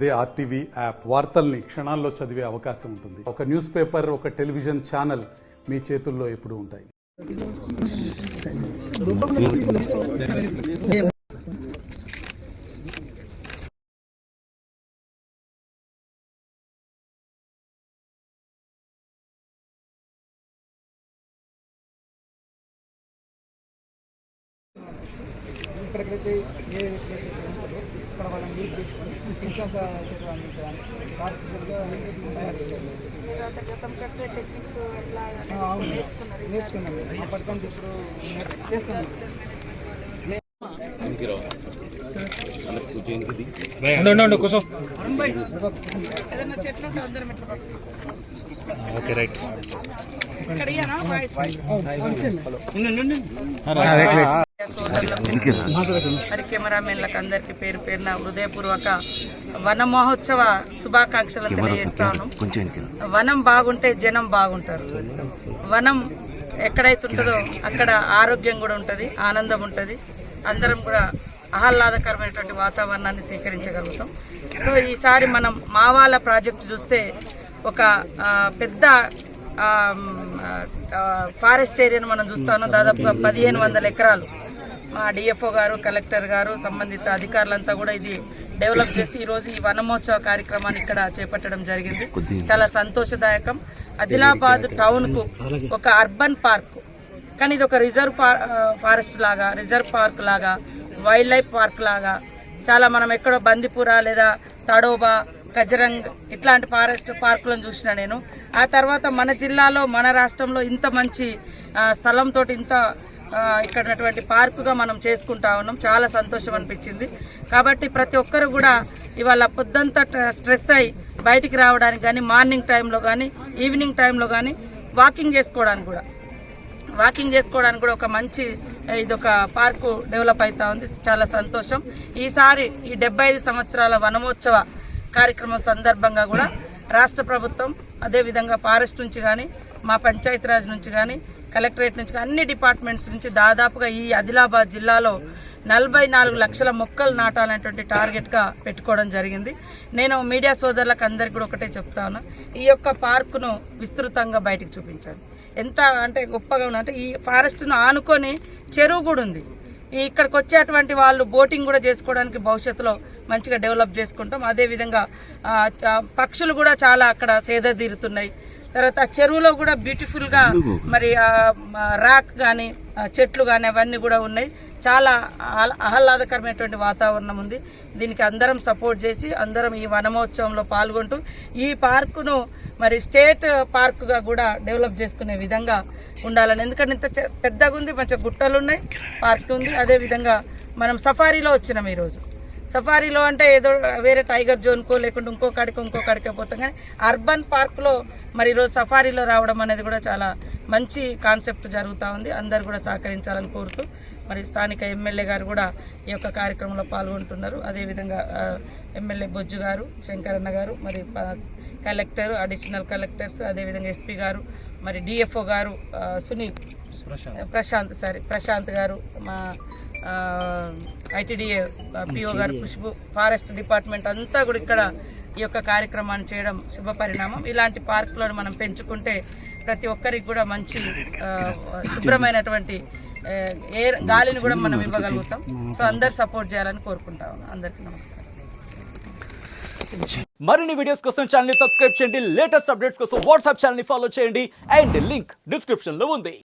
అదే RTV app వార్తల్ని క్షణాల్లో చదివే అవకాశం ఉంటుంది. ఒక న్యూస్ పేపర్, ఒక టెలివిజన్ ఛానల్ మీ చేతుల్లో ఎప్పుడూ ఉంటాయి. ఇక్కడికైతే ఏ ఇక్కడ వాళ్ళని యూజ్ చేసుకొని ఇన్సూరెన్స్ అందించడానికి హాస్పిటల్గా నేర్చుకున్నాము. అప్పటికంటే ఇప్పుడు చేస్తున్నాం. Okay right. మరి కెమెరామెన్లకు అందరికీ పేరు పేరున హృదయపూర్వక వన మహోత్సవ శుభాకాంక్షలు తెలియజేస్తాను. వనం బాగుంటే జనం బాగుంటారు. వనం ఎక్కడైతే ఉంటుందో అక్కడ ఆరోగ్యం కూడా ఉంటుంది, ఆనందం ఉంటుంది. అందరం కూడా ఆహ్లాదకరమైనటువంటి వాతావరణాన్ని స్వీకరించగలుగుతాం. సో ఈసారి మనం మావాల ప్రాజెక్టు చూస్తే ఒక పెద్ద ఫారెస్ట్ ఏరియాను మనం చూస్తా ఉన్నాం. దాదాపుగా 1500 ఎకరాలు మా డిఎఫ్ఓ గారు, కలెక్టర్ గారు, సంబంధిత అధికారులంతా కూడా ఇది డెవలప్ చేసి ఈరోజు ఈ వనమోత్సవ కార్యక్రమాన్ని ఇక్కడ చేపట్టడం జరిగింది. చాలా సంతోషదాయకం. ఆదిలాబాద్ టౌన్కు ఒక అర్బన్ పార్క్, కానీ ఇది ఒక రిజర్వ్ ఫారెస్ట్ లాగా, రిజర్వ్ పార్క్ లాగా, వైల్డ్ లైఫ్ పార్క్ లాగా చాలా మనం ఎక్కడో బందిపుర లేదా తడోబా, కజరంగ్ ఇట్లాంటి ఫారెస్ట్ పార్కులను చూసిన నేను. ఆ తర్వాత మన జిల్లాలో, మన రాష్ట్రంలో ఇంత మంచి స్థలంతో ఇంత ఇక్కడ ఉన్నటువంటి పార్కుగా మనం చేసుకుంటా ఉన్నాం. చాలా సంతోషం అనిపించింది. కాబట్టి ప్రతి ఒక్కరు కూడా ఇవాళ పొద్దంతా స్ట్రెస్ అయి బయటికి రావడానికి కానీ, మార్నింగ్ టైంలో కానీ, ఈవినింగ్ టైంలో కానీ వాకింగ్ చేసుకోవడానికి కూడా ఒక మంచి ఇదొక పార్కు డెవలప్ అవుతా ఉంది. చాలా సంతోషం. ఈసారి ఈ 75 సంవత్సరాల వనమోత్సవ కార్యక్రమం సందర్భంగా కూడా రాష్ట్ర ప్రభుత్వం, అదేవిధంగా ఫారెస్ట్ నుంచి కానీ, మా పంచాయతీరాజ్ నుంచి కానీ, కలెక్టరేట్ నుంచి అన్ని డిపార్ట్మెంట్స్ నుంచి దాదాపుగా ఈ ఆదిలాబాద్ జిల్లాలో 44 లక్షల మొక్కలు నాటాలనేటువంటి టార్గెట్గా పెట్టుకోవడం జరిగింది. నేను మీడియా సోదరులకు అందరికీ కూడా ఒకటే చెప్తా ఉన్నా, ఈ యొక్క పార్కును విస్తృతంగా బయటకు చూపించాలి. ఎంత అంటే గొప్పగా ఉంది అంటే, ఈ ఫారెస్ట్ను ఆనుకొని చెరువు కూడా ఉంది. ఇక్కడికి వచ్చేటువంటి వాళ్ళు బోటింగ్ కూడా చేసుకోవడానికి భవిష్యత్తులో మంచిగా డెవలప్ చేసుకుంటాం. అదేవిధంగా పక్షులు కూడా చాలా అక్కడ సేద తీరుతున్నాయి. తర్వాత చెరువులో కూడా బ్యూటిఫుల్గా మరి రాక్ కానీ, చెట్లు కానీ అవన్నీ కూడా ఉన్నాయి. చాలా ఆహ్లాదకరమైనటువంటి వాతావరణం ఉంది. దీనికి అందరం సపోర్ట్ చేసి అందరం ఈ వనమహోత్సవంలో పాల్గొంటూ ఈ పార్కును మరి స్టేట్ పార్కుగా కూడా డెవలప్ చేసుకునే విధంగా ఉండాలని. ఎందుకంటే ఇంత పెద్దగా ఉంది, మంచిగా గుట్టలు ఉన్నాయి, పార్క్ ఉంది. అదేవిధంగా మనం సఫారీలో వచ్చినాం ఈరోజు. సఫారీలో అంటే ఏదో వేరే టైగర్ జోన్కో లేకుంటే ఇంకొకడికి పోతాం, కానీ అర్బన్ పార్క్లో మరి ఈరోజు సఫారీలో రావడం అనేది కూడా చాలా మంచి కాన్సెప్ట్ జరుగుతూ ఉంది. అందరు కూడా సహకరించాలని కోరుతూ మరి స్థానిక ఎమ్మెల్యే గారు కూడా ఈ యొక్క కార్యక్రమంలో పాల్గొంటున్నారు. అదేవిధంగా ఎమ్మెల్యే బొజ్జు గారు, శంకరన్న గారు, మరి కలెక్టర్, అడిషనల్ కలెక్టర్స్, అదేవిధంగా ఎస్పీ గారు, మరి డిఎఫ్ఓ గారు సునీల్, ప్రశాంత్ గారు, మా ఐటీడీఏ పిఓ గారు, ఖుష్బు, ఫారెస్ట్ డిపార్ట్మెంట్ అంతా కూడా ఇక్కడ ఈ యొక్క కార్యక్రమాన్ని చేయడం శుభ పరిణామం. ఇలాంటి పార్కులను మనం పెంచుకుంటే ప్రతి ఒక్కరికి కూడా మంచి శుభ్రమైనటువంటి గాలిని కూడా మనం ఇవ్వగలుగుతాం. సో అందరు సపోర్ట్ చేయాలని కోరుకుంటాం. అందరికీ నమస్కారం. మరిన్ని వీడియోస్ కోసం ఛానల్ ని సబ్స్క్రైబ్ చేయండి. లేటెస్ట్ అప్డేట్స్ కోసం వాట్సాప్ ఛానల్ ని ఫాలో చేయండి. అండ్ లింక్ డిస్క్రిప్షన్ లో ఉంది.